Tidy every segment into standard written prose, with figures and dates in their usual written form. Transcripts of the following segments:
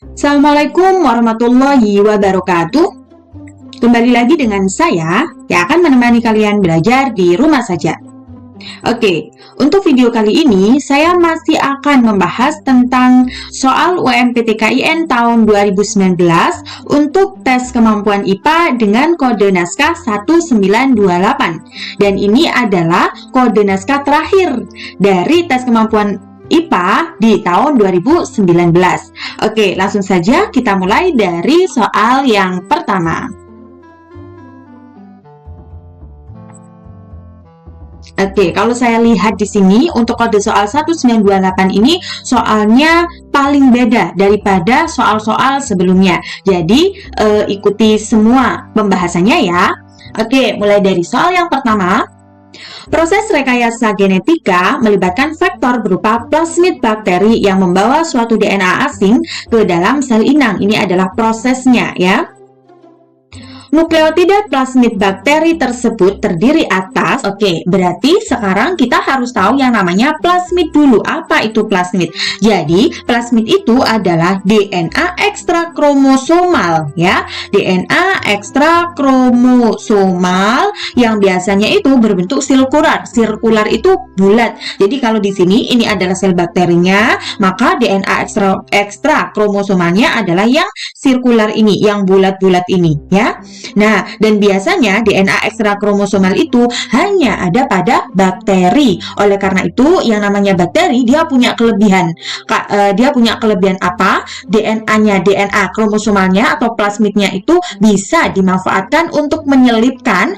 Assalamualaikum warahmatullahi wabarakatuh. Kembali lagi dengan saya yang akan menemani kalian belajar di rumah saja. Oke, untuk video kali ini saya masih akan membahas tentang soal UMPTKIN tahun 2019 untuk tes kemampuan IPA dengan kode naskah 1928. Dan ini adalah kode naskah terakhir dari tes kemampuan IPA di tahun 2019. Oke, langsung saja kita mulai dari soal yang pertama. Oke, kalau saya lihat di sini untuk kode soal 1928 ini soalnya paling beda daripada soal-soal sebelumnya. Jadi, ikuti semua pembahasannya ya. Oke, mulai dari soal yang pertama. Proses rekayasa genetika melibatkan faktor berupa plasmid bakteri yang membawa suatu DNA asing ke dalam sel inang. Ini adalah prosesnya ya. Nukleotida plasmid bakteri tersebut terdiri atas, oke, berarti sekarang kita harus tahu yang namanya plasmid dulu. Apa itu plasmid? Jadi, plasmid itu adalah DNA ekstra kromosomal ya. DNA ekstra kromosomal yang biasanya itu berbentuk sirkular. Sirkular itu bulat. Jadi, kalau di sini ini adalah sel bakterinya, maka DNA ekstra kromosomalnya adalah yang sirkular ini, yang bulat-bulat ini ya. Nah, dan biasanya DNA ekstra kromosomal itu hanya ada pada bakteri. Oleh karena itu, yang namanya bakteri dia punya kelebihan. Dia punya kelebihan apa? DNA-nya, DNA kromosomalnya atau plasmidnya itu bisa dimanfaatkan untuk menyelipkan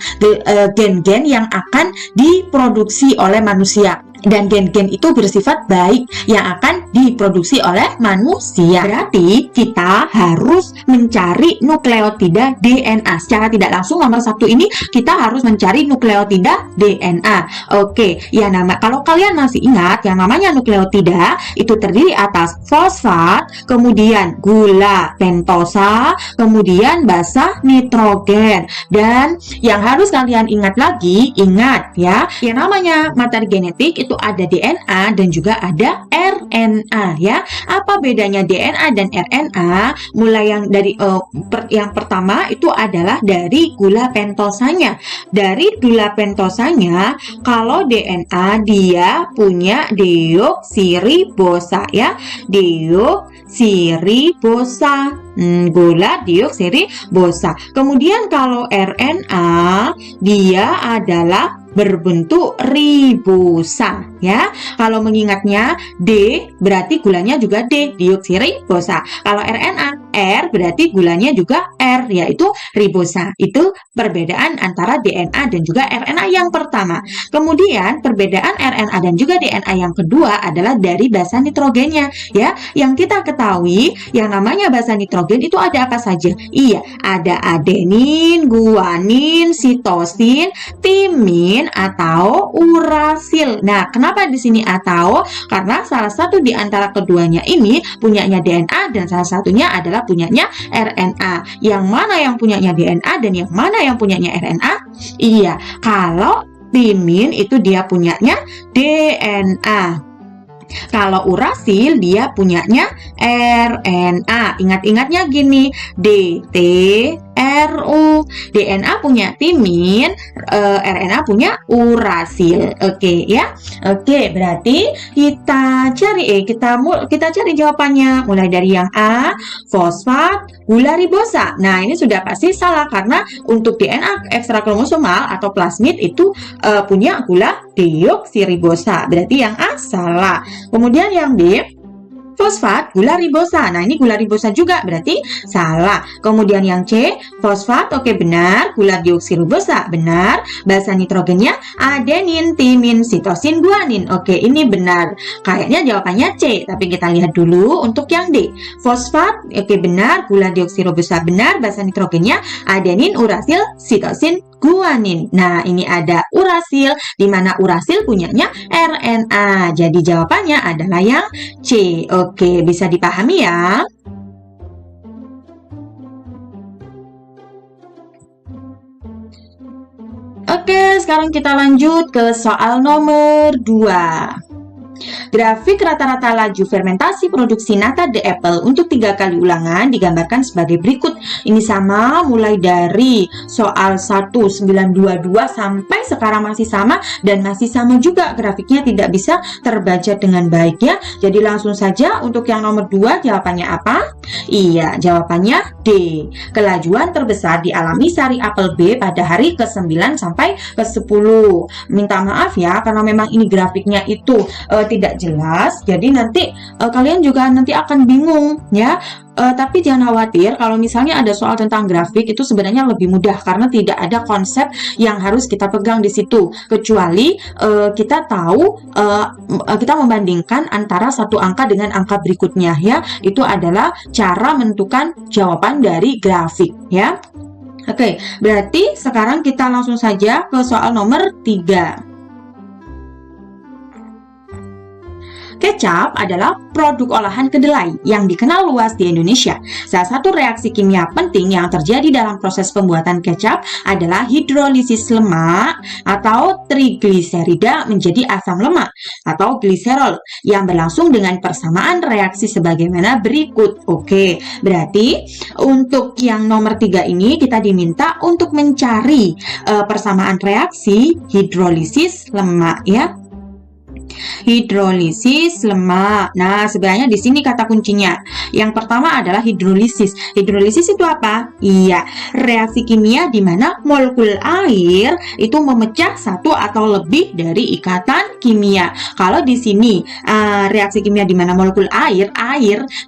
gen-gen yang akan diproduksi oleh manusia. Dan gen-gen itu bersifat baik yang akan diproduksi oleh manusia. Berarti kita harus mencari nukleotida DNA. Secara tidak langsung nomor 1 ini kita harus mencari nukleotida DNA. Oke, ya kalau kalian masih ingat yang namanya nukleotida itu terdiri atas fosfat, kemudian gula pentosa, kemudian basa nitrogen. Dan yang harus kalian ingat ya, yang namanya materi genetik itu ada DNA dan juga ada RNA ya. Apa bedanya DNA dan RNA? Mulai yang dari yang pertama itu adalah dari gula pentosanya. Dari gula pentosanya, kalau DNA dia punya deoksiribosa ya. Deoksiribosa. Gula deoksiribosa. Kemudian kalau RNA dia adalah berbentuk ribosa ya. Kalau mengingatnya D berarti gulanya juga D, deoksiribosa. Kalau RNA R berarti gulanya juga R, yaitu ribosa. Itu perbedaan antara DNA dan juga RNA yang pertama. Kemudian perbedaan RNA dan juga DNA yang kedua adalah dari basa nitrogennya ya. Yang kita ketahui yang namanya basa nitrogen itu ada apa saja? Iya, ada adenin, guanin, sitosin, timin atau urasil. Nah, kenapa di sini atau? Karena salah satu di antara keduanya ini punyanya DNA dan salah satunya adalah punyanya RNA. Yang mana yang punyanya DNA dan yang mana yang punyanya RNA? Iya, kalau timin itu dia punyanya DNA. Kalau urasil dia punyanya RNA. Ingat-ingatnya gini, DTRU. DNA punya timin, RNA punya urasil. Oke ya. Oke, berarti kita cari jawabannya. Mulai dari yang A, fosfat, gula ribosa. Nah, ini sudah pasti salah karena untuk DNA ekstra kromosomal atau plasmid itu punya gula deoksiribosa. Berarti yang A salah. Kemudian yang B, fosfat, gula ribosa. Nah, ini gula ribosa juga, berarti salah. Kemudian yang C, fosfat, oke benar. Gula deoksiribosa, benar. Basa nitrogennya adenin, timin, sitosin, guanin. Oke, ini benar. Kayaknya jawabannya C, tapi kita lihat dulu untuk yang D. Fosfat, oke benar. Gula deoksiribosa, benar. Basa nitrogennya adenin, urasil, sitosin, guanin. Nah, ini ada urasil, di mana urasil punyanya RNA. Jadi jawabannya adalah yang C. Oke, bisa dipahami ya? Oke, sekarang kita lanjut ke soal nomor 2. Grafik rata-rata laju fermentasi produksi nata de apple untuk 3 kali ulangan digambarkan sebagai berikut. Ini sama mulai dari soal 1922 sampai sekarang masih sama, dan masih sama juga grafiknya tidak bisa terbaca dengan baik ya. Jadi langsung saja untuk yang nomor 2 jawabannya apa? Iya, jawabannya D. Kelajuan terbesar dialami sari apel B pada hari ke-9 sampai ke-10. Minta maaf ya karena memang ini grafiknya itu tidak jelas, jadi nanti kalian juga nanti akan bingung ya. Tapi jangan khawatir, kalau misalnya ada soal tentang grafik itu sebenarnya lebih mudah karena tidak ada konsep yang harus kita pegang di situ, kecuali kita tahu kita membandingkan antara satu angka dengan angka berikutnya ya. Itu adalah cara menentukan jawaban dari grafik ya. Oke, berarti sekarang kita langsung saja ke soal nomor 3. Kecap adalah produk olahan kedelai yang dikenal luas di Indonesia. Salah satu reaksi kimia penting yang terjadi dalam proses pembuatan kecap adalah hidrolisis lemak atau trigliserida menjadi asam lemak atau gliserol yang berlangsung dengan persamaan reaksi sebagaimana berikut. Oke, berarti untuk yang nomor 3 ini kita diminta untuk mencari persamaan reaksi hidrolisis lemak ya. Hidrolisis lemak. Nah, sebenarnya di sini kata kuncinya. Yang pertama adalah hidrolisis. Hidrolisis itu apa? Iya, reaksi kimia di mana molekul air itu memecah satu atau lebih dari ikatan kimia. Kalau di sini reaksi kimia di mana molekul air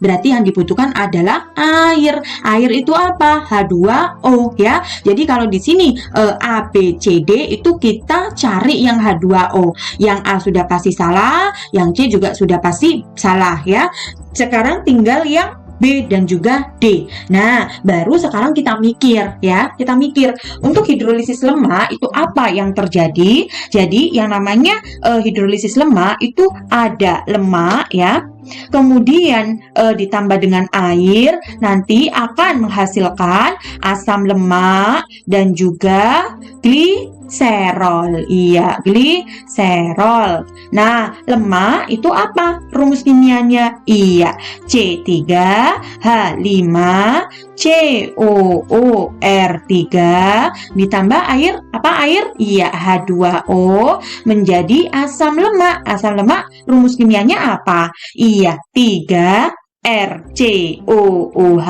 berarti yang dibutuhkan adalah air. Air itu apa? H2O ya. Jadi kalau di sini A, B, C, D itu kita cari yang H2O. Yang A sudah pasti salah, yang C juga sudah pasti salah ya. Sekarang tinggal yang B dan juga D. Nah, baru sekarang kita mikir ya. Kita mikir untuk hidrolisis lemak itu apa yang terjadi. Jadi yang namanya hidrolisis lemak itu ada lemak ya. Kemudian ditambah dengan air, nanti akan menghasilkan asam lemak dan juga gliserol. Iya, gliserol. Nah, lemak itu apa rumus kimianya? Iya, C3H5COOR3 ditambah air, apa air? Iya, H2O menjadi asam lemak. Asam lemak rumus kimianya apa? Iya, 3RCOOH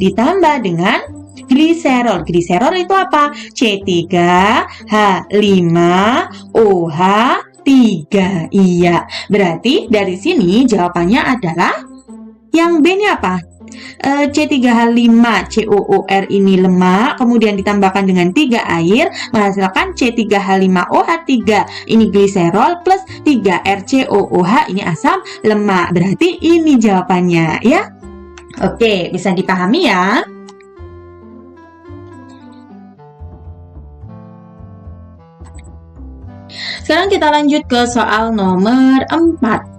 ditambah dengan gliserol. Gliserol itu apa? C3H5OH3. Iya, berarti dari sini jawabannya adalah yang B ini apa? C3H5COOR ini lemak, kemudian ditambahkan dengan 3 air menghasilkan C3H5OH3 ini gliserol plus 3RCOOH ini asam lemak. Berarti ini jawabannya ya. Oke, bisa dipahami ya. Sekarang kita lanjut ke soal nomor 4.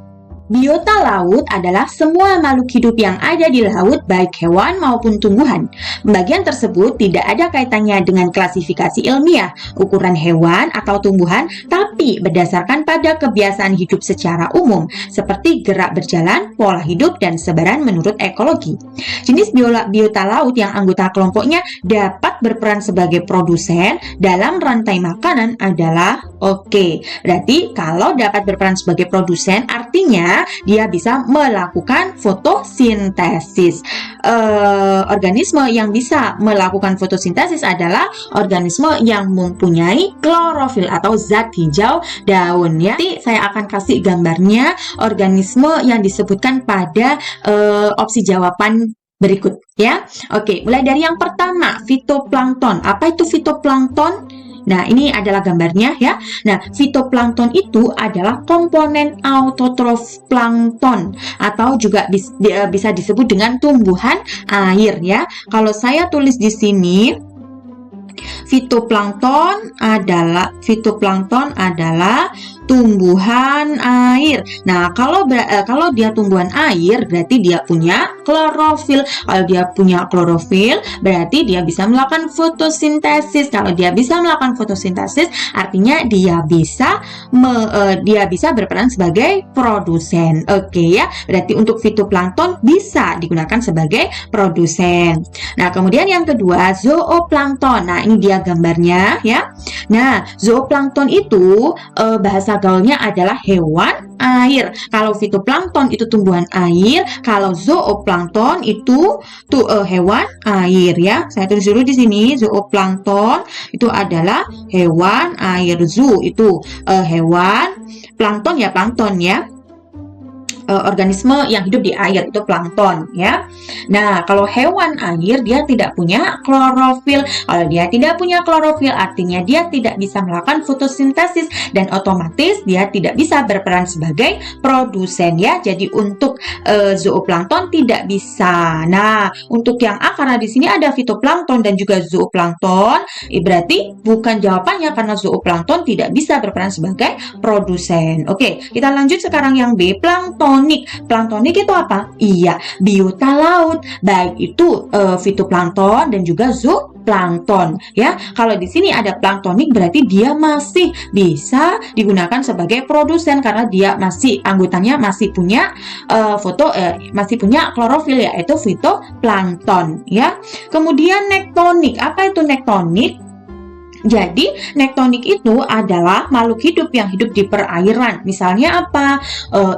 Biota laut adalah semua makhluk hidup yang ada di laut, baik hewan maupun tumbuhan. Pembagian tersebut tidak ada kaitannya dengan klasifikasi ilmiah, ukuran hewan atau tumbuhan, tapi berdasarkan pada kebiasaan hidup secara umum, seperti gerak berjalan, pola hidup, dan sebaran menurut ekologi. Jenis biota laut yang anggota kelompoknya dapat berperan sebagai produsen dalam rantai makanan adalah berarti kalau dapat berperan sebagai produsen artinya dia bisa melakukan fotosintesis. Organisme yang bisa melakukan fotosintesis adalah organisme yang mempunyai klorofil atau zat hijau daun ya. Nanti saya akan kasih gambarnya organisme yang disebutkan pada opsi jawaban berikut ya. Oke, mulai dari yang pertama, fitoplankton. Apa itu fitoplankton? Nah, ini adalah gambarnya ya. Nah, fitoplankton itu adalah komponen autotrof plankton atau juga bisa disebut dengan tumbuhan air ya. Kalau saya tulis di sini, fitoplankton adalah tumbuhan air. Nah, kalau dia tumbuhan air berarti dia punya klorofil. Kalau dia punya klorofil berarti dia bisa melakukan fotosintesis. Kalau dia bisa melakukan fotosintesis artinya dia bisa berperan sebagai produsen. Oke ya. Berarti untuk fitoplankton bisa digunakan sebagai produsen. Nah, kemudian yang kedua zooplankton. Nah, ini dia gambarnya ya. Nah, zooplankton itu bahasa gaulnya adalah hewan air. Kalau fitoplankton itu tumbuhan air, kalau zooplankton itu hewan air ya. Saya tulis dulu di sini, zooplankton itu adalah hewan air. Zoo itu hewan, plankton ya. Organisme yang hidup di air itu plankton ya. Nah, kalau hewan air dia tidak punya klorofil. Kalau dia tidak punya klorofil artinya dia tidak bisa melakukan fotosintesis dan otomatis dia tidak bisa berperan sebagai produsen ya. Jadi untuk zooplankton tidak bisa. Nah, untuk yang A karena di sini ada fitoplankton dan juga zooplankton, berarti bukan jawabannya karena zooplankton tidak bisa berperan sebagai produsen. Oke, kita lanjut sekarang yang B, plankton. Planktonik itu apa? Iya, biota laut. Baik itu fitoplankton dan juga zooplankton ya. Kalau di sini ada planktonik berarti dia masih bisa digunakan sebagai produsen karena dia anggotanya masih punya klorofil yaitu fitoplankton ya. Kemudian nektonik. Apa itu nektonik? Jadi, nektonik itu adalah makhluk hidup yang hidup di perairan. Misalnya apa?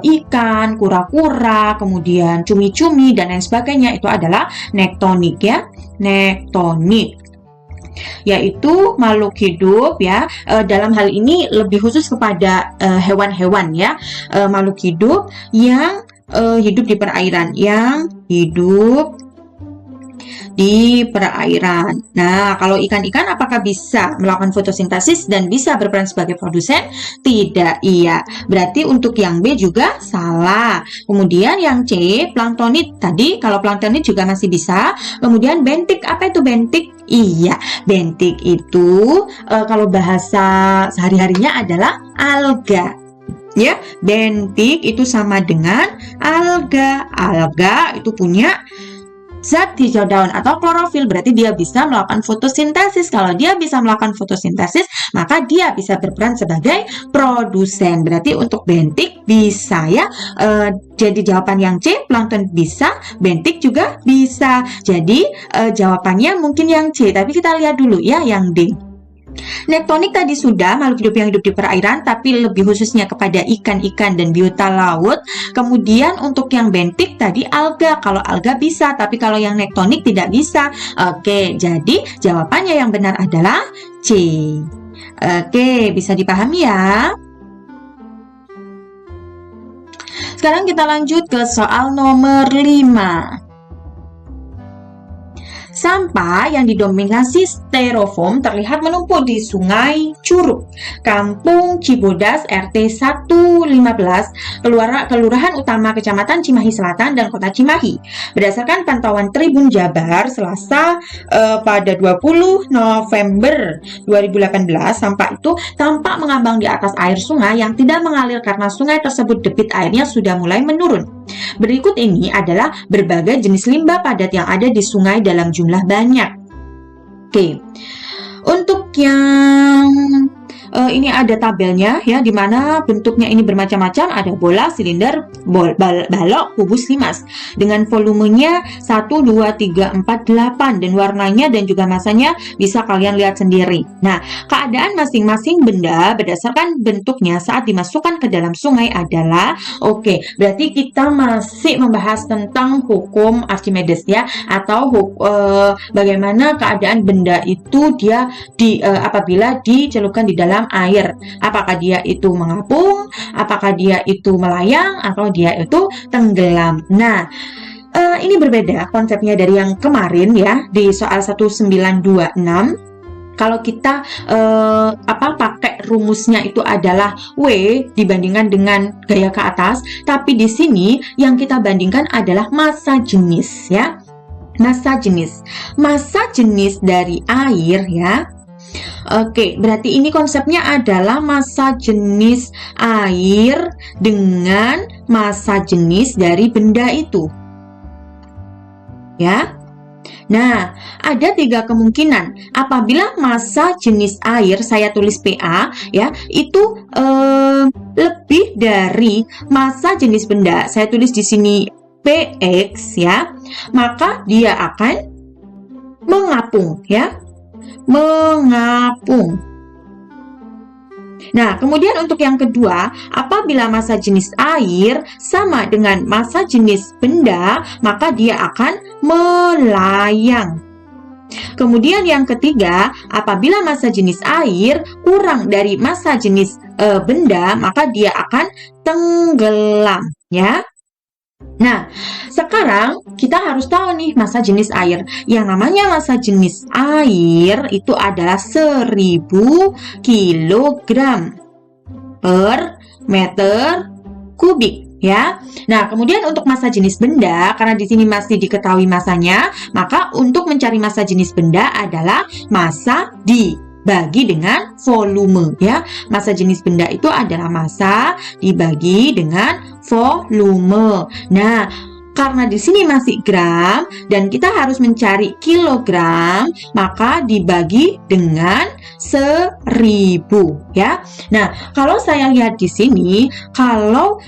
Ikan, kura-kura, kemudian cumi-cumi, dan lain sebagainya. Itu adalah nektonik ya. Nektonik yaitu makhluk hidup ya. Dalam hal ini lebih khusus kepada hewan-hewan ya. Makhluk hidup yang hidup di perairan. Di perairan. Nah, kalau ikan-ikan apakah bisa melakukan fotosintesis dan bisa berperan sebagai produsen? Tidak, iya. Berarti untuk yang B juga salah. Kemudian yang C, planktonid. Tadi kalau planktonid juga masih bisa. Kemudian bentik, apa itu bentik? Iya, bentik itu kalau bahasa sehari-harinya adalah alga. Ya, bentik itu sama dengan alga. Alga itu punya zat hijau daun atau klorofil, berarti dia bisa melakukan fotosintesis. Kalau dia bisa melakukan fotosintesis, maka dia bisa berperan sebagai produsen. Berarti untuk bentik bisa ya. Jadi jawaban yang C, plankton bisa, bentik juga bisa. Jadi jawabannya mungkin yang C, tapi kita lihat dulu ya yang D. Nektonik tadi sudah, makhluk hidup yang hidup di perairan, tapi lebih khususnya kepada ikan-ikan dan biota laut. Kemudian untuk yang bentik tadi alga, kalau alga bisa, tapi kalau yang nektonik tidak bisa. Oke, jadi jawabannya yang benar adalah C. Oke, bisa dipahami ya? Sekarang kita lanjut ke soal nomor 5. Sampah yang didominasi styrofoam terlihat menumpuk di Sungai Curug, Kampung Cibodas, RT 115, Kelurahan Utama Kecamatan Cimahi Selatan dan Kota Cimahi. Berdasarkan pantauan Tribun Jabar Selasa pada 20 November 2018, sampah itu tampak mengambang di atas air sungai yang tidak mengalir karena sungai tersebut debit airnya sudah mulai menurun. Berikut ini adalah berbagai jenis limbah padat yang ada di sungai dalam jumlah banyak. Oke, untuk yang ini ada tabelnya ya, di mana bentuknya ini bermacam-macam, ada bola, silinder, balok, kubus, limas dengan volumenya 1, 2, 3, 4, 8 dan warnanya dan juga masanya bisa kalian lihat sendiri. Nah, keadaan masing-masing benda berdasarkan bentuknya saat dimasukkan ke dalam sungai adalah berarti kita masih membahas tentang hukum Archimedes ya, atau bagaimana keadaan benda itu dia apabila dicelupkan di dalam air, apakah dia itu mengapung, apakah dia itu melayang, atau dia itu tenggelam. Nah, ini berbeda konsepnya dari yang kemarin ya, di soal 1926. Kalau kita pakai rumusnya itu adalah W dibandingkan dengan gaya ke atas, tapi di sini yang kita bandingkan adalah massa jenis ya. Massa jenis dari air ya. Oke, berarti ini konsepnya adalah massa jenis air dengan massa jenis dari benda itu. Ya. Nah, ada 3 kemungkinan. Apabila massa jenis air, saya tulis PA, ya, itu lebih dari massa jenis benda. Saya tulis di sini PX, ya. Maka dia akan mengapung, ya. Mengapung. Nah, kemudian untuk yang kedua, apabila massa jenis air sama dengan massa jenis benda, maka dia akan melayang. Kemudian yang ketiga, apabila massa jenis air kurang dari massa jenis benda, maka dia akan tenggelam, ya. Nah, sekarang kita harus tahu nih massa jenis air. Yang namanya massa jenis air itu adalah 1000 kg per meter kubik, ya. Nah, kemudian untuk massa jenis benda, karena di sini masih diketahui massanya, maka untuk mencari massa jenis benda adalah massa dibagi dengan volume, ya. Massa jenis benda itu adalah massa dibagi dengan volume. Nah, karena di sini masih gram dan kita harus mencari kilogram, maka dibagi dengan 1000, ya. Nah, kalau saya lihat di sini, kalau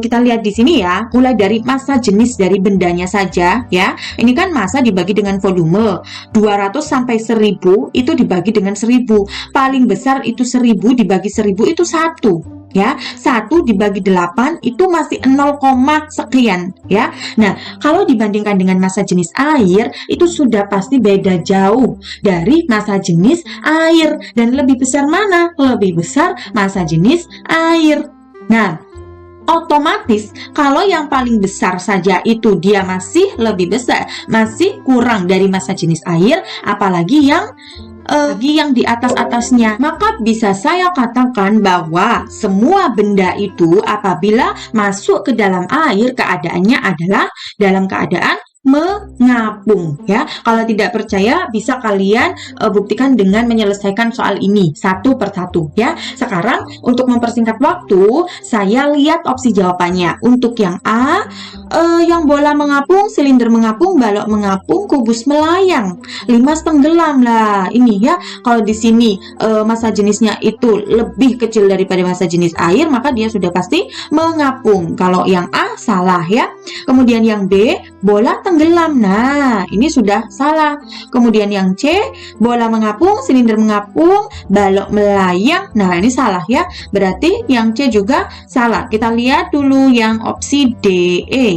kita lihat di sini ya, mulai dari massa jenis dari bendanya saja, ya. Ini kan massa dibagi dengan volume. 200 sampai 1000 itu dibagi dengan 1000. Paling besar itu 1000 dibagi 1000 itu 1. Ya, 1 dibagi 8 itu masih 0, sekian, ya. Nah, kalau dibandingkan dengan massa jenis air, itu sudah pasti beda jauh dari massa jenis air. Dan lebih besar mana? Lebih besar massa jenis air. Nah, otomatis kalau yang paling besar saja itu dia masih lebih besar, masih kurang dari massa jenis air, apalagi yang di atas-atasnya, maka bisa saya katakan bahwa semua benda itu apabila masuk ke dalam air, keadaannya adalah dalam keadaan mengapung, ya. Kalau tidak percaya bisa kalian buktikan dengan menyelesaikan soal ini satu persatu, ya. Sekarang untuk mempersingkat waktu, saya lihat opsi jawabannya. Untuk yang A, yang bola mengapung, silinder mengapung, balok mengapung, kubus melayang, limas tenggelam. Lah ini ya, kalau di sini massa jenisnya itu lebih kecil daripada massa jenis air, maka dia sudah pasti mengapung. Kalau yang A salah, ya. Kemudian yang B, bola tenggelam. Nah, ini sudah salah. Kemudian yang C, bola mengapung, silinder mengapung, balok melayang. Nah, ini salah, ya. Berarti yang C juga salah. Kita lihat dulu yang opsi D, E.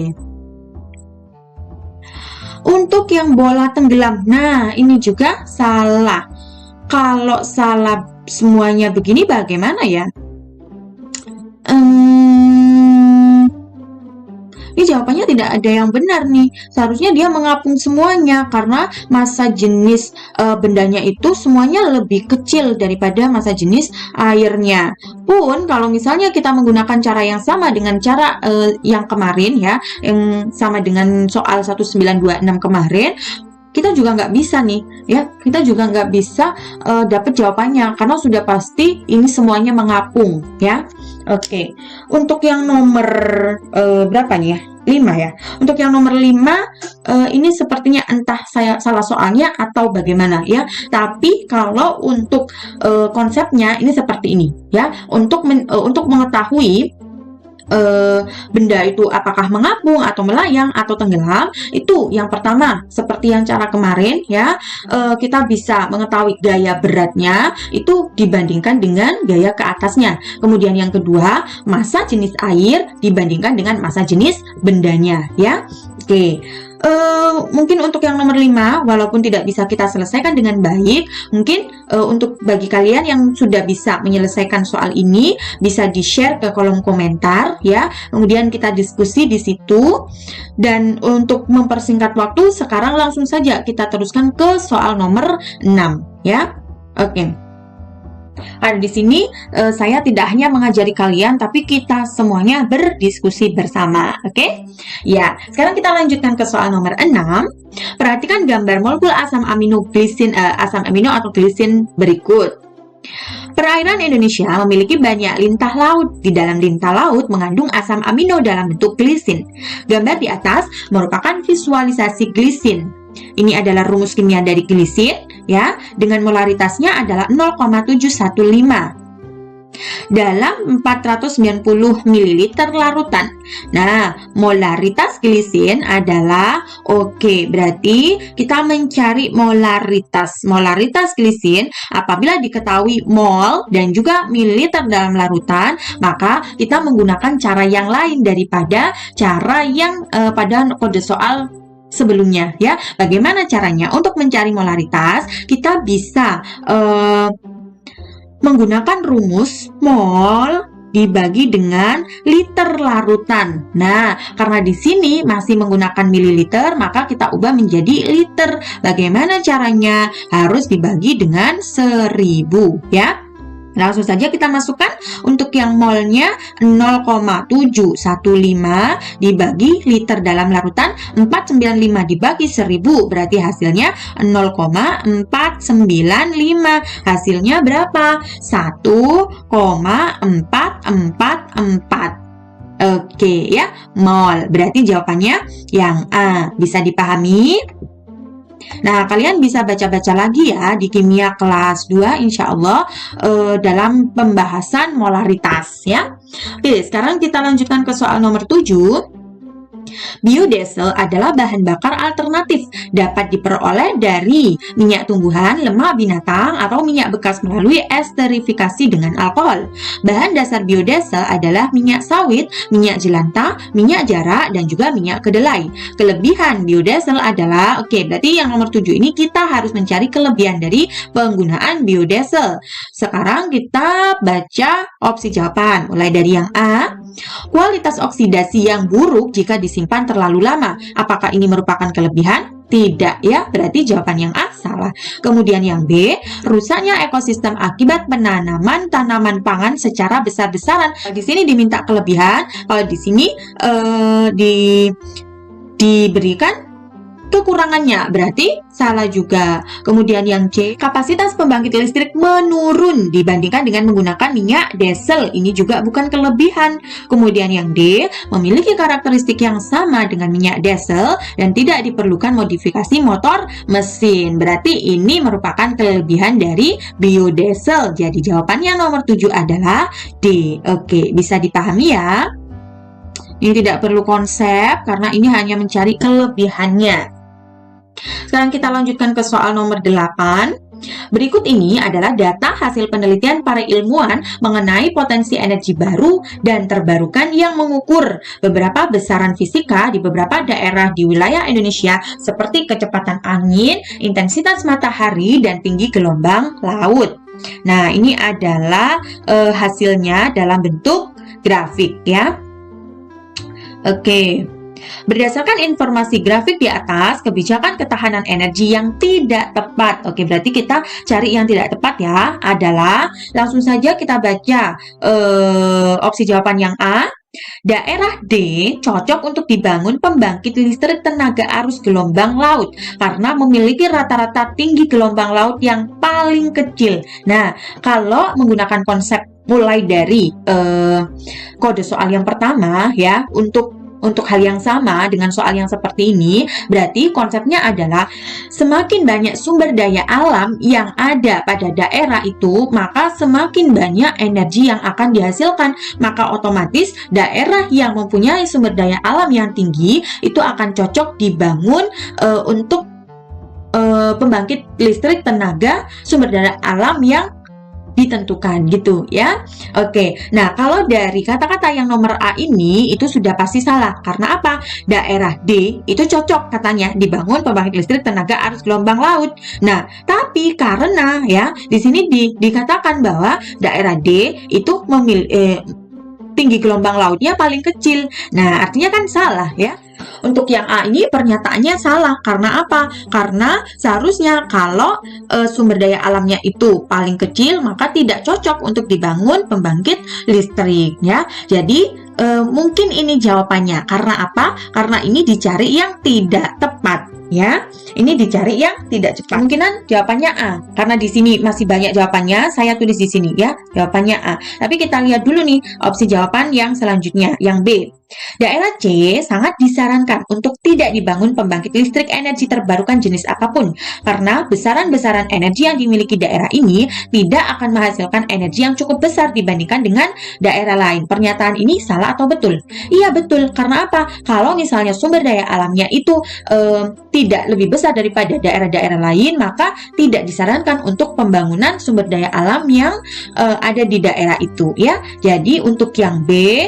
Untuk yang bola tenggelam, nah ini juga salah. Kalau salah semuanya begini bagaimana ya? Ini jawabannya tidak ada yang benar nih. Seharusnya dia mengapung semuanya karena massa jenis bendanya itu semuanya lebih kecil daripada massa jenis airnya. Pun kalau misalnya kita menggunakan cara yang sama dengan cara yang kemarin, ya, yang sama dengan soal 1926 kemarin, kita juga nggak bisa nih, ya. Kita juga nggak bisa dapat jawabannya karena sudah pasti ini semuanya mengapung, ya. Oke. Untuk yang nomor berapa nih ya? 5 ya. Untuk yang nomor 5 ini sepertinya entah saya salah soalnya atau bagaimana, ya. Tapi kalau untuk konsepnya ini seperti ini, ya. Untuk mengetahui benda itu apakah mengapung atau melayang atau tenggelam, itu yang pertama seperti yang cara kemarin, ya, kita bisa mengetahui gaya beratnya itu dibandingkan dengan gaya ke atasnya. Kemudian yang kedua, massa jenis air dibandingkan dengan massa jenis bendanya, ya. Oke. Mungkin untuk yang nomor 5, walaupun tidak bisa kita selesaikan dengan baik, mungkin untuk bagi kalian yang sudah bisa menyelesaikan soal ini, bisa di-share ke kolom komentar, ya. Kemudian kita diskusi di situ. Dan untuk mempersingkat waktu, sekarang langsung saja kita teruskan ke soal nomor 6, ya. Oke. Karena di sini saya tidak hanya mengajari kalian, tapi kita semuanya berdiskusi bersama. Oke? Ya, sekarang kita lanjutkan ke soal nomor 6. Perhatikan gambar molekul asam amino atau glisin berikut. Perairan Indonesia memiliki banyak lintah laut. Di dalam lintah laut mengandung asam amino dalam bentuk glisin. Gambar di atas merupakan visualisasi glisin. Ini adalah rumus kimia dari glisin, ya, dengan molaritasnya adalah 0,715 dalam 490 ml larutan. Nah, molaritas glisin adalah berarti kita mencari molaritas glisin apabila diketahui mol dan juga mililiter dalam larutan, maka kita menggunakan cara yang lain daripada cara yang pada kode soal sebelumnya, ya. Bagaimana caranya? Untuk mencari molaritas, kita bisa menggunakan rumus mol dibagi dengan liter larutan. Nah, karena di sini masih menggunakan mililiter, maka kita ubah menjadi liter. Bagaimana caranya? Harus dibagi dengan 1000, ya. Langsung saja kita masukkan. Untuk yang molnya 0,715 dibagi liter dalam larutan, 495 dibagi 1000, berarti hasilnya 0,495. Hasilnya berapa? 1,444. Oke, ya, mol. Berarti jawabannya yang A. Bisa dipahami? Nah, kalian bisa baca-baca lagi ya di kimia kelas 2 insya Allah dalam pembahasan molaritas, ya. Oke, sekarang kita lanjutkan ke soal nomor 7. Biodiesel adalah bahan bakar alternatif, dapat diperoleh dari minyak tumbuhan, lemak binatang, atau minyak bekas melalui esterifikasi dengan alkohol. Bahan dasar biodiesel adalah minyak sawit, minyak jelantah, minyak jarak, dan juga minyak kedelai. Kelebihan biodiesel adalah, berarti yang nomor 7 ini kita harus mencari kelebihan dari penggunaan biodiesel. Sekarang kita baca opsi jawaban, mulai dari yang A. Kualitas oksidasi yang buruk jika disimpan terlalu lama. Apakah ini merupakan kelebihan? Tidak, ya. Berarti jawaban yang A salah. Kemudian yang B, rusaknya ekosistem akibat penanaman tanaman pangan secara besar-besaran. Di sini diminta kelebihan. Kalau di sini diberikan kekurangannya, berarti salah juga. Kemudian yang C, kapasitas pembangkit listrik menurun dibandingkan dengan menggunakan minyak diesel. Ini juga bukan kelebihan. Kemudian yang D, memiliki karakteristik yang sama dengan minyak diesel dan tidak diperlukan modifikasi motor mesin. Berarti ini merupakan kelebihan dari biodiesel. Jadi jawabannya nomor 7 adalah D. Oke, bisa dipahami ya? Ini tidak perlu konsep karena ini hanya mencari kelebihannya. Sekarang kita lanjutkan ke soal nomor 8. Berikut ini adalah data hasil penelitian para ilmuwan mengenai potensi energi baru dan terbarukan yang mengukur beberapa besaran fisika di beberapa daerah di wilayah Indonesia seperti kecepatan angin, intensitas matahari, dan tinggi gelombang laut. Nah, ini adalah hasilnya dalam bentuk grafik, ya. Oke. Berdasarkan informasi grafik di atas, kebijakan ketahanan energi yang tidak tepat. Oke, berarti kita cari yang tidak tepat ya, adalah langsung saja kita baca opsi jawaban yang A. Daerah D cocok untuk dibangun pembangkit listrik tenaga arus gelombang laut karena memiliki rata-rata tinggi gelombang laut yang paling kecil. Nah, kalau menggunakan konsep mulai dari kode soal yang pertama ya, untuk hal yang sama dengan soal yang seperti ini, berarti konsepnya adalah semakin banyak sumber daya alam yang ada pada daerah itu, maka semakin banyak energi yang akan dihasilkan. Maka otomatis daerah yang mempunyai sumber daya alam yang tinggi itu akan cocok dibangun untuk pembangkit listrik tenaga sumber daya alam yang ditentukan gitu ya. Oke, nah kalau dari kata-kata yang nomor A ini itu sudah pasti salah. Karena apa? Daerah D itu cocok katanya dibangun pembangkit listrik tenaga arus gelombang laut. Nah, tapi karena ya di sini dikatakan bahwa daerah D itu tinggi gelombang lautnya paling kecil. Nah, artinya kan salah ya. Untuk yang A ini pernyataannya salah. Karena apa? Karena seharusnya kalau sumber daya alamnya itu paling kecil, maka tidak cocok untuk dibangun pembangkit listrik ya. Jadi mungkin ini jawabannya. Karena apa? Karena ini dicari yang tidak tepat ya. Ini dicari yang tidak cepat. Kemungkinan jawabannya A. Karena di sini masih banyak jawabannya, saya tulis di sini ya. Jawabannya A. Tapi kita lihat dulu nih opsi jawaban yang selanjutnya, yang B. Daerah C sangat disarankan untuk tidak dibangun pembangkit listrik energi terbarukan jenis apapun, karena besaran-besaran energi yang dimiliki daerah ini tidak akan menghasilkan energi yang cukup besar dibandingkan dengan daerah lain. Pernyataan ini salah atau betul? Iya betul, karena apa? Kalau misalnya sumber daya alamnya itu tidak lebih besar daripada daerah-daerah lain, maka tidak disarankan untuk pembangunan sumber daya alam yang ada di daerah itu ya. Jadi untuk yang B,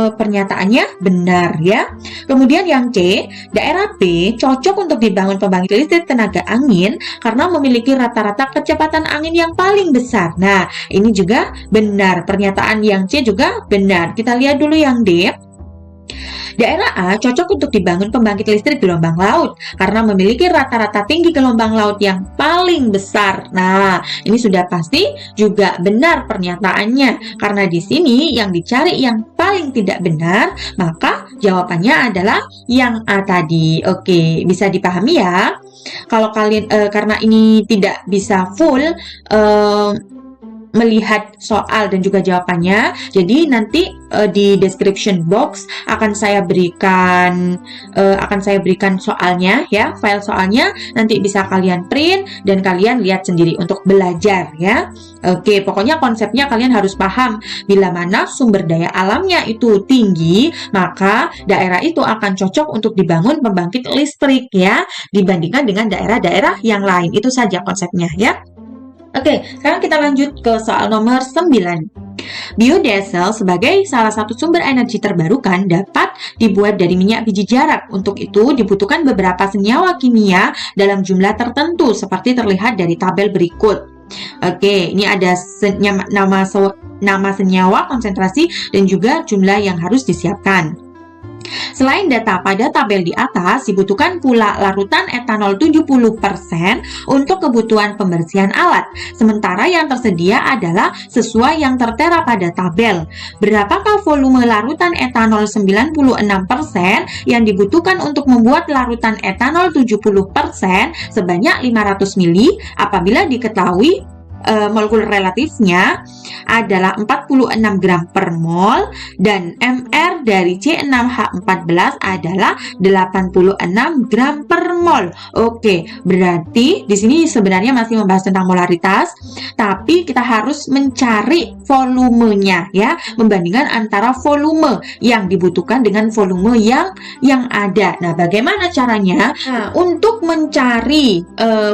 pernyataannya benar ya. Kemudian yang C, daerah B cocok untuk dibangun pembangkit listrik tenaga angin karena memiliki rata-rata kecepatan angin yang paling besar. Nah, ini juga benar. Pernyataan yang C juga benar. Kita lihat dulu yang D. Daerah A cocok untuk dibangun pembangkit listrik gelombang laut karena memiliki rata-rata tinggi gelombang laut yang paling besar. Nah, ini sudah pasti juga benar pernyataannya. Karena di sini yang dicari yang paling tidak benar, maka jawabannya adalah yang A tadi. Oke, bisa dipahami ya? Kalau kalian karena ini tidak bisa full melihat soal dan juga jawabannya, jadi nanti di description box akan saya berikan soalnya ya, file soalnya, nanti bisa kalian print dan kalian lihat sendiri untuk belajar ya. Oke, pokoknya konsepnya kalian harus paham, bila mana sumber daya alamnya itu tinggi, maka daerah itu akan cocok untuk dibangun pembangkit listrik ya, dibandingkan dengan daerah-daerah yang lain. Itu saja konsepnya ya. Oke, sekarang kita lanjut ke soal nomor 9. Biodiesel sebagai salah satu sumber energi terbarukan dapat dibuat dari minyak biji jarak. Untuk itu dibutuhkan beberapa senyawa kimia dalam jumlah tertentu seperti terlihat dari tabel berikut. Oke, ini ada nama senyawa, konsentrasi, dan juga jumlah yang harus disiapkan. Selain data pada tabel di atas, dibutuhkan pula larutan etanol 70% untuk kebutuhan pembersihan alat. Sementara yang tersedia adalah sesuai yang tertera pada tabel. Berapakah volume larutan etanol 96% yang dibutuhkan untuk membuat larutan etanol 70% sebanyak 500 ml apabila diketahui molekul relatifnya adalah 46 gram per mol dan MR dari C6H14 adalah 86 gram per mol. Oke, berarti di sini sebenarnya masih membahas tentang molaritas, tapi kita harus mencari volumenya ya, membandingkan antara volume yang dibutuhkan dengan volume yang ada. Nah, bagaimana caranya? Nah, untuk mencari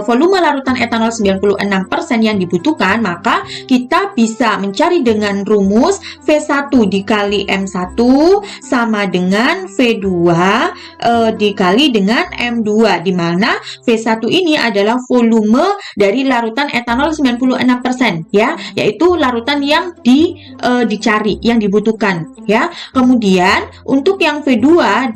volume larutan etanol 96% yang dibutuhkan, maka kita bisa mencari dengan rumus V1 dikali M1 sama dengan V2 dikali dengan M2, di mana V1 ini adalah volume dari larutan etanol 96% ya, yaitu larutan yang dicari, yang dibutuhkan ya. Kemudian untuk yang V2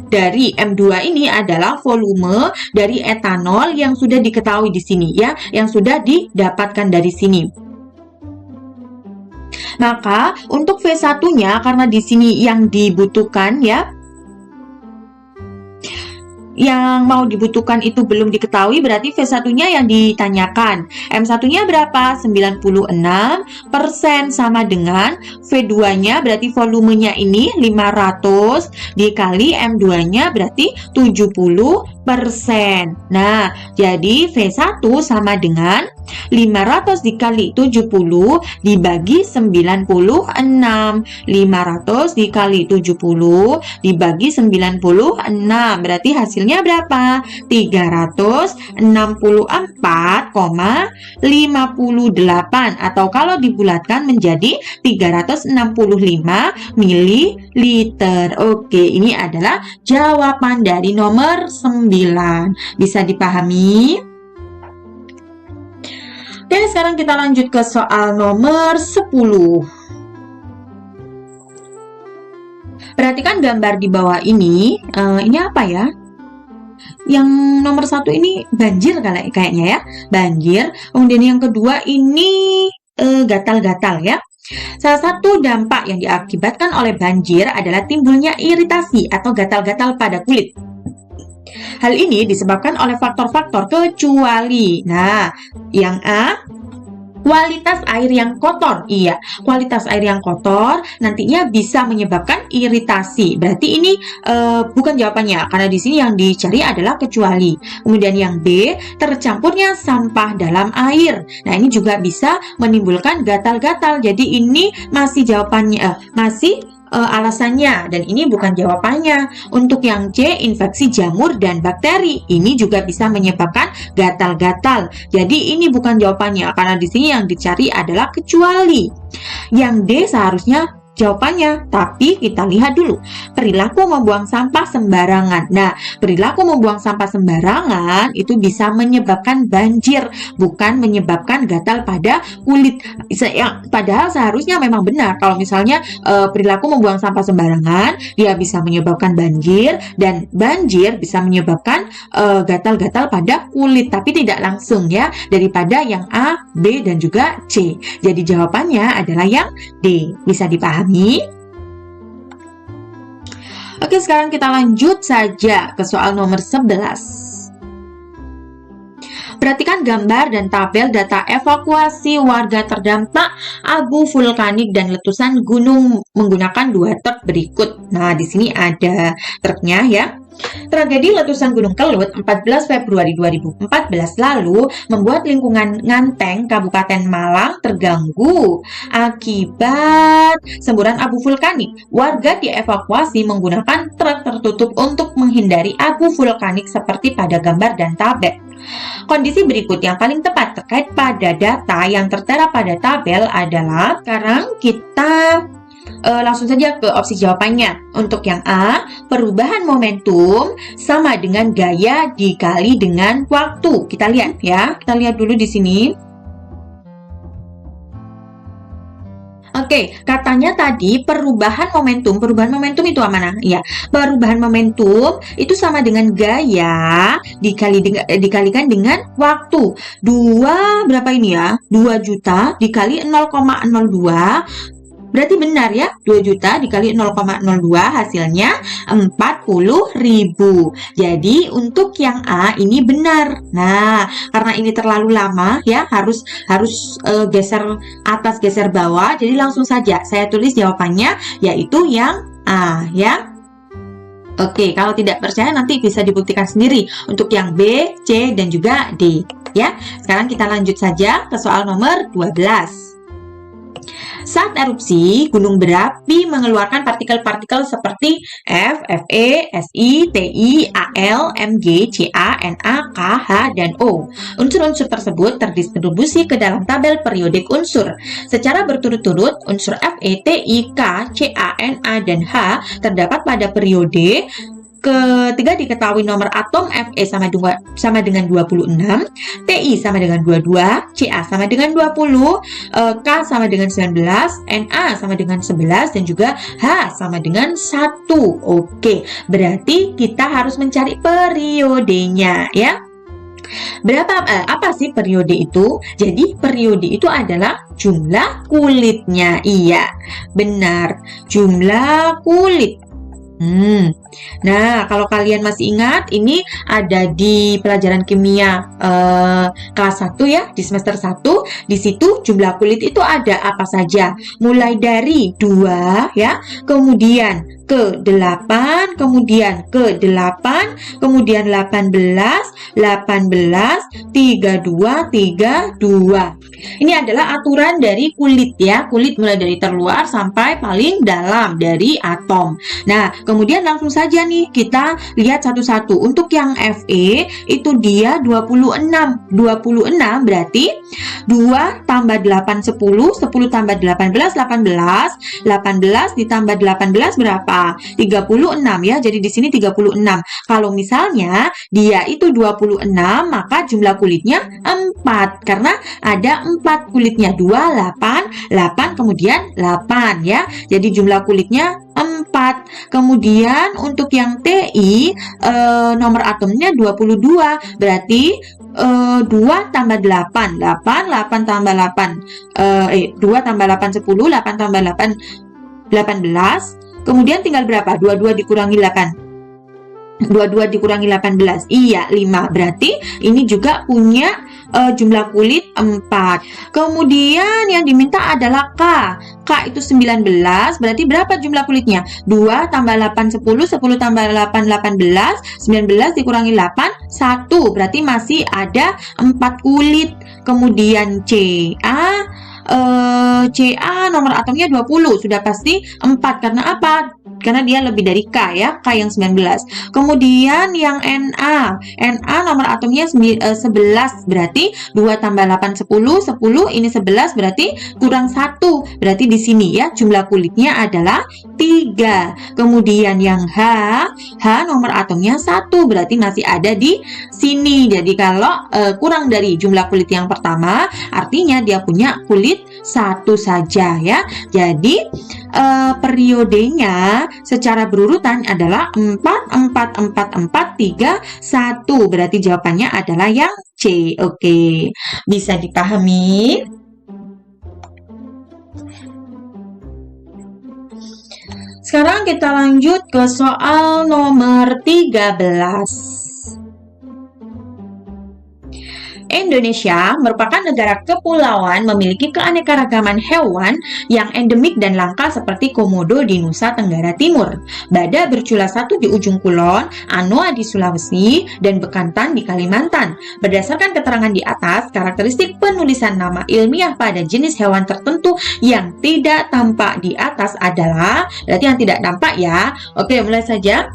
dari M2 ini adalah volume dari etanol yang sudah diketahui di sini ya, yang sudah didapatkan dari sini. Maka untuk V1-nya, karena di sini yang dibutuhkan ya, yang mau dibutuhkan itu belum diketahui, berarti V1-nya yang ditanyakan. M1-nya berapa? 96% sama dengan V2-nya, berarti volumenya ini 500 dikali M2-nya berarti 70%. Nah, jadi V1 sama dengan 500 dikali 70 dibagi 96. 500 dikali 70 dibagi 96. Berarti hasilnya berapa? 364,58, atau kalau dibulatkan menjadi 365 ml. Oke, ini adalah jawaban dari nomor 9. Bisa dipahami? Oke, sekarang kita lanjut ke soal nomor 10. Perhatikan gambar di bawah ini. Ini apa ya? Yang nomor 1 ini banjir kayaknya ya. Banjir. Kemudian yang kedua ini gatal-gatal ya. Salah satu dampak yang diakibatkan oleh banjir adalah timbulnya iritasi atau gatal-gatal pada kulit. Hal ini disebabkan oleh faktor-faktor kecuali. Nah, yang A, kualitas air yang kotor. Iya, kualitas air yang kotor nantinya bisa menyebabkan iritasi. Berarti ini bukan jawabannya, karena di sini yang dicari adalah kecuali. Kemudian yang B, tercampurnya sampah dalam air. Nah, ini juga bisa menimbulkan gatal-gatal. Jadi ini masih jawabannya, alasannya, dan ini bukan jawabannya. Untuk yang C, infeksi jamur dan bakteri, ini juga bisa menyebabkan gatal-gatal. Jadi ini bukan jawabannya, karena di sini yang dicari adalah kecuali. Yang D seharusnya jawabannya, tapi kita lihat dulu. Perilaku membuang sampah sembarangan. Nah, perilaku membuang sampah sembarangan itu bisa menyebabkan banjir, bukan menyebabkan gatal pada kulit. Padahal seharusnya memang benar. Kalau misalnya perilaku membuang sampah sembarangan, dia bisa menyebabkan banjir, dan banjir bisa menyebabkan gatal-gatal pada kulit, tapi tidak langsung ya, daripada yang A, B, dan juga C. Jadi jawabannya adalah yang D. Bisa dipahami? Oke, sekarang kita lanjut saja ke soal nomor 11. Perhatikan gambar dan tabel data evakuasi warga terdampak abu vulkanik dan letusan gunung menggunakan 2 truk berikut. Nah, di sini ada truknya ya. Tragedi letusan Gunung Kelut 14 Februari 2014 lalu membuat lingkungan Nganteng, Kabupaten Malang terganggu akibat semburan abu vulkanik. Warga dievakuasi menggunakan truk tertutup untuk menghindari abu vulkanik seperti pada gambar dan tabel. Kondisi berikut yang paling tepat terkait pada data yang tertera pada tabel adalah, sekarang kita langsung saja ke opsi jawabannya. Untuk yang A, perubahan momentum sama dengan gaya dikali dengan waktu. Kita lihat ya, kita lihat dulu di sini. Oke, katanya tadi perubahan momentum itu mana? Ya, perubahan momentum itu sama dengan gaya dikalikan dengan waktu. 2 berapa ini ya? 2 juta dikali 0,02. Berarti benar ya, 2 juta dikali 0,02 hasilnya 40.000. Jadi untuk yang A ini benar. Nah, karena ini terlalu lama ya, harus geser atas geser bawah. Jadi langsung saja saya tulis jawabannya, yaitu yang A ya. Oke, kalau tidak percaya nanti bisa dibuktikan sendiri untuk yang B, C, dan juga D ya. Sekarang kita lanjut saja ke soal nomor 12. Saat erupsi, gunung berapi mengeluarkan partikel-partikel seperti F, Fe, Si, Ti, Al, Mg, Ca, Na, K, H, dan O. Unsur-unsur tersebut terdistribusi ke dalam tabel periodik unsur. Secara berturut-turut, unsur Fe, Ti, K, Ca, Na, dan H terdapat pada periode. Ketiga diketahui nomor atom Fe sama dengan 26, Ti sama dengan 22, Ca sama dengan 20, K sama dengan 19, Na sama dengan 11, dan juga H sama dengan 1. Oke, berarti kita harus mencari periodenya ya. Apa sih periode itu? Jadi periode itu adalah jumlah kulitnya. Iya, benar, jumlah kulit. Nah, kalau kalian masih ingat, ini ada di pelajaran kimia kelas 1 ya, di semester 1. Di situ jumlah kulit itu ada apa saja? Mulai dari 2 ya, kemudian ke 8, kemudian ke 8, kemudian 18, 32, 32. Ini adalah aturan dari kulit ya. Kulit mulai dari terluar sampai paling dalam dari atom. Nah, kemudian langsung saja nih kita lihat satu-satu. Untuk yang Fe itu dia 26. 26 berarti 2 tambah 8 10, 10 tambah 18 18, 18 ditambah 18 berapa? 36 ya. Jadi di sini 36. Kalau misalnya dia itu 26, maka jumlah kulitnya 4 karena ada 4 kulitnya. 2 8 8 kemudian 8 ya. Jadi jumlah kulitnya 4. 4. Kemudian untuk yang Ti nomor atomnya 22. Berarti 2 tambah 8, 8 tambah 8, 2 tambah 8, 10, 8 tambah 8, 18. Kemudian tinggal berapa? 22 dikurangi 8. 22 dikurangi 18, iya 5. Berarti ini juga punya jumlah kulit 4. Kemudian yang diminta adalah K. K itu 19, berarti berapa jumlah kulitnya? 2 tambah 8, 10, 10 tambah 8, 18, 19 dikurangi 8, 1. Berarti masih ada 4 kulit. Kemudian CA nomor atomnya 20, sudah pasti 4. Karena apa? Karena dia lebih dari K ya, K yang 19. Kemudian yang Na nomor atomnya 11, berarti 2 tambah 8, 10, 10, ini 11, berarti kurang 1. Berarti di sini ya jumlah kulitnya adalah 3. Kemudian yang H nomor atomnya 1, berarti masih ada di sini. Jadi kalau kurang dari jumlah kulit yang pertama, artinya dia punya kulit 1 saja ya. Jadi periodenya secara berurutan adalah 4, 4, 4, 4, 3, 1. Berarti jawabannya adalah yang C. Oke, bisa dipahami? Sekarang kita lanjut ke soal nomor 13. Indonesia merupakan negara kepulauan memiliki keanekaragaman hewan yang endemik dan langka seperti komodo di Nusa Tenggara Timur, badak bercula 1 di ujung kulon, anoa di Sulawesi, dan bekantan di Kalimantan. Berdasarkan keterangan di atas, karakteristik penulisan nama ilmiah pada jenis hewan tertentu yang tidak tampak di atas adalah, berarti yang tidak tampak ya. Oke, mulai saja.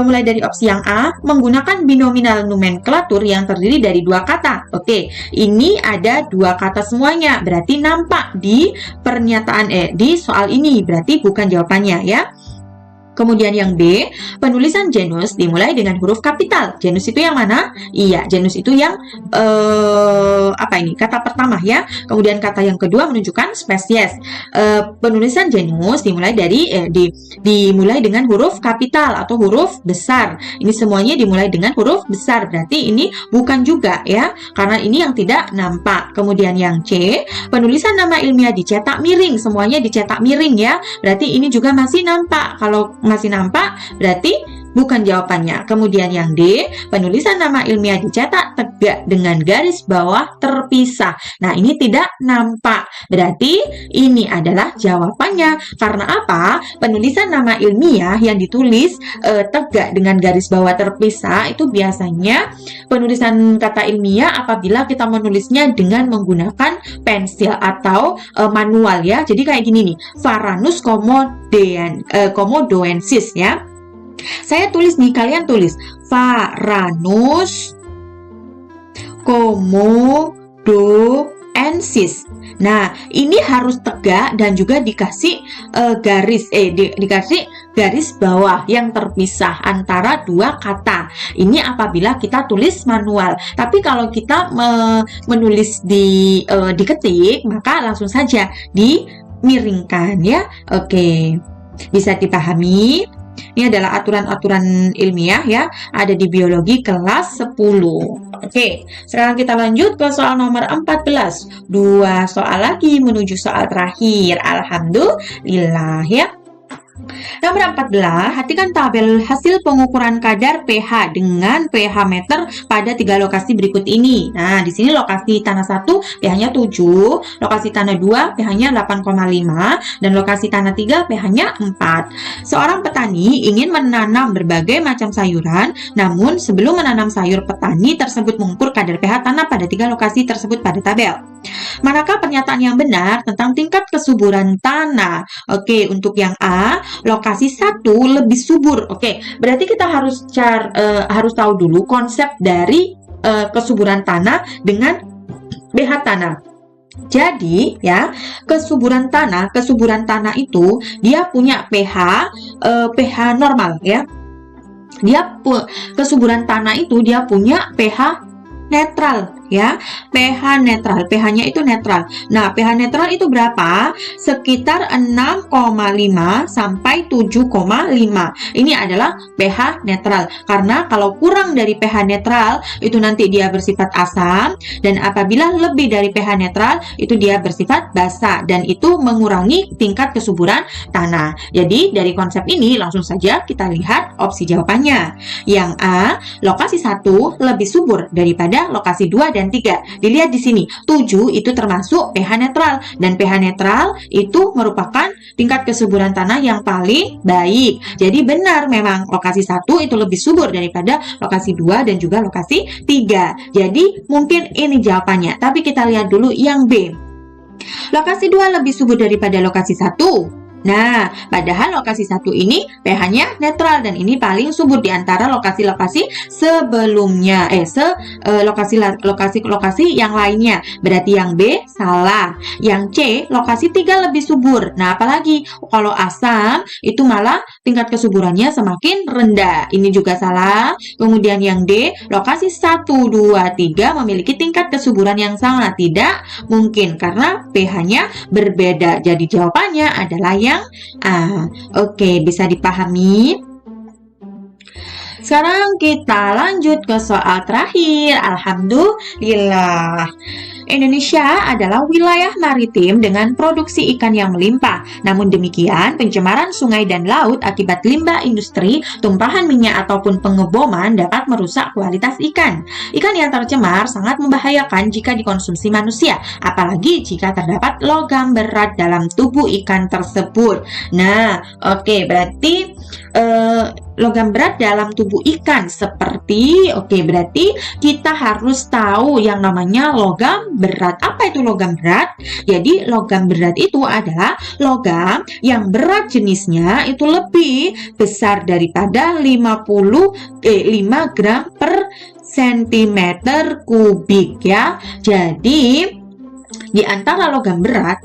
Mulai dari opsi yang A, menggunakan binominal nomenklatur yang terdiri dari 2 kata. Oke, ini ada 2 kata semuanya, berarti nampak di pernyataan di soal ini, berarti bukan jawabannya ya. Kemudian yang B, penulisan genus dimulai dengan huruf kapital. Genus itu yang mana? Iya, genus itu yang kata pertama ya. Kemudian kata yang kedua menunjukkan spesies. Penulisan genus dimulai dimulai dengan huruf kapital atau huruf besar. Ini semuanya dimulai dengan huruf besar. Berarti ini bukan juga ya, karena ini yang tidak nampak. Kemudian yang C, penulisan nama ilmiah dicetak miring. Semuanya dicetak miring ya. Berarti ini juga masih nampak. Kalau masih nampak, berarti bukan jawabannya. Kemudian yang D, penulisan nama ilmiah dicetak tegak dengan garis bawah terpisah. Nah, ini tidak nampak. Berarti ini adalah jawabannya. Karena apa? Penulisan nama ilmiah yang ditulis tegak dengan garis bawah terpisah itu biasanya penulisan kata ilmiah apabila kita menulisnya dengan menggunakan pensil atau manual ya. Jadi kayak gini nih, Varanus komodoensis ya. Saya tulis nih, kalian tulis Varanus komodoensis. Nah, ini harus tegak dan juga dikasih dikasih garis bawah yang terpisah antara 2 kata. Ini apabila kita tulis manual. Tapi kalau kita menulis diketik, maka langsung saja dimiringkan ya. Oke. Bisa dipahami? Ini adalah aturan-aturan ilmiah ya, ada di biologi kelas 10. Oke, sekarang kita lanjut ke soal nomor 14. 2 soal lagi menuju soal terakhir. Alhamdulillah ya. Nomor 14, perhatikan tabel hasil pengukuran kadar pH dengan pH meter pada 3 lokasi berikut ini. Nah, di sini lokasi tanah 1 pH-nya 7, lokasi tanah 2 pH-nya 8,5, dan lokasi tanah 3 pH-nya 4. Seorang petani ingin menanam berbagai macam sayuran, namun sebelum menanam sayur, petani tersebut mengukur kadar pH tanah pada 3 lokasi tersebut pada tabel. Manakah pernyataan yang benar tentang tingkat kesuburan tanah? Oke, untuk yang A, lokasi 1 lebih subur. Oke, berarti kita harus tahu dulu konsep dari kesuburan tanah dengan pH tanah. Jadi ya, kesuburan tanah itu dia punya pH normal ya. Kesuburan tanah itu dia punya pH netral ya. pH netral, pH-nya itu netral. Nah, pH netral itu berapa? Sekitar 6,5 sampai 7,5. Ini adalah pH netral. Karena kalau kurang dari pH netral, itu nanti dia bersifat asam, dan apabila lebih dari pH netral, itu dia bersifat basa, dan itu mengurangi tingkat kesuburan tanah. Jadi, dari konsep ini langsung saja kita lihat opsi jawabannya. Yang A, lokasi 1 lebih subur daripada lokasi 2 dan 3. Dilihat di sini, 7 itu termasuk pH netral, dan pH netral itu merupakan tingkat kesuburan tanah yang paling baik. Jadi benar memang lokasi 1 itu lebih subur daripada lokasi 2 dan juga lokasi 3. Jadi mungkin ini jawabannya. Tapi kita lihat dulu yang B. Lokasi 2 lebih subur daripada lokasi 1. Nah, padahal lokasi 1 ini pH-nya netral dan ini paling subur di antara lokasi-lokasi sebelumnya. Lokasi yang lainnya. Berarti yang B salah. Yang C, lokasi 3 lebih subur. Nah, apalagi kalau asam itu malah tingkat kesuburannya semakin rendah. Ini juga salah. Kemudian yang D, lokasi 1, 2, 3 memiliki tingkat kesuburan yang sama. Tidak mungkin karena pH-nya berbeda. Jadi jawabannya adalah yang A. Oke, bisa dipahami? Sekarang kita lanjut ke soal terakhir. Alhamdulillah. Indonesia adalah wilayah maritim dengan produksi ikan yang melimpah. Namun demikian, pencemaran sungai dan laut akibat limbah industri, tumpahan minyak ataupun pengeboman dapat merusak kualitas ikan. Ikan yang tercemar sangat membahayakan jika dikonsumsi manusia, apalagi jika terdapat logam berat dalam tubuh ikan tersebut. Nah, oke, berarti logam berat dalam tubuh ikan berarti kita harus tahu yang namanya logam berat. Apa itu logam berat? Jadi logam berat itu adalah logam yang berat jenisnya itu lebih besar daripada 5 gram per sentimeter kubik ya. Jadi di antara logam berat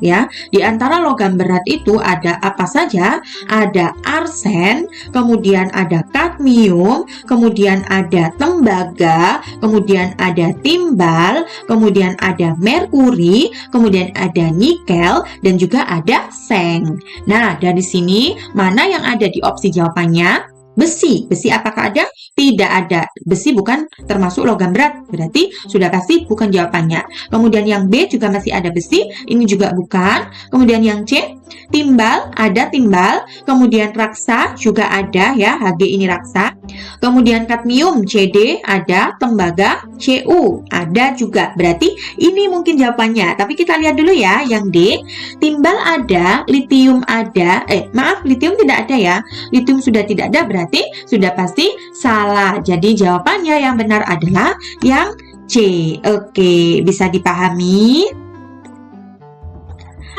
itu ada apa saja? Ada arsen, kemudian ada kadmium, kemudian ada tembaga, kemudian ada timbal, kemudian ada merkuri, kemudian ada nikel, dan juga ada seng. Nah, dari sini mana yang ada di opsi jawabannya? Besi. Besi apakah ada? Tidak ada. Besi bukan termasuk logam berat. Berarti sudah pasti bukan jawabannya. Kemudian yang B juga masih ada besi. Ini juga bukan. Kemudian yang C, timbal. Ada timbal. Kemudian raksa juga ada ya. Hg ini raksa. Kemudian kadmium CD ada. Tembaga Cu ada juga. Berarti ini mungkin jawabannya. Tapi kita lihat dulu ya. Yang D, timbal ada. Litium ada. Litium tidak ada ya. Litium sudah tidak ada. Berarti sudah pasti salah. Jadi jawabannya yang benar adalah yang C. Oke, bisa dipahami?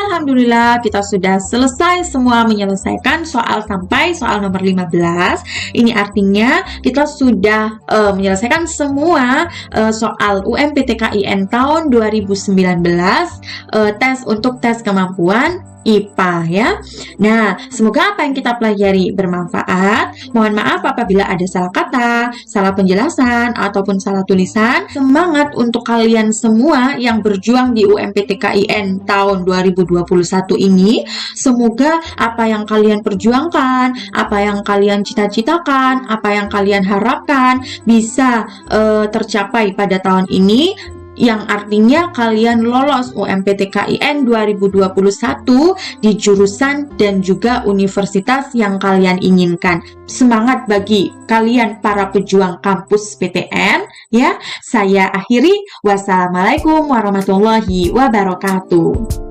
Alhamdulillah, kita sudah selesai semua menyelesaikan soal sampai soal nomor 15. Ini artinya kita sudah menyelesaikan semua soal UMPTKIN tahun 2019, tes untuk tes kemampuan IPA ya. Nah, semoga apa yang kita pelajari bermanfaat. Mohon maaf apabila ada salah kata, salah penjelasan, ataupun salah tulisan. Semangat untuk kalian semua yang berjuang di UMPTKIN tahun 2021 ini. Semoga apa yang kalian perjuangkan, apa yang kalian cita-citakan, apa yang kalian harapkan bisa tercapai pada tahun ini, yang artinya kalian lolos UMPTKIN 2021 di jurusan dan juga universitas yang kalian inginkan. Semangat bagi kalian para pejuang kampus PTN ya. Saya akhiri. Wassalamualaikum warahmatullahi wabarakatuh.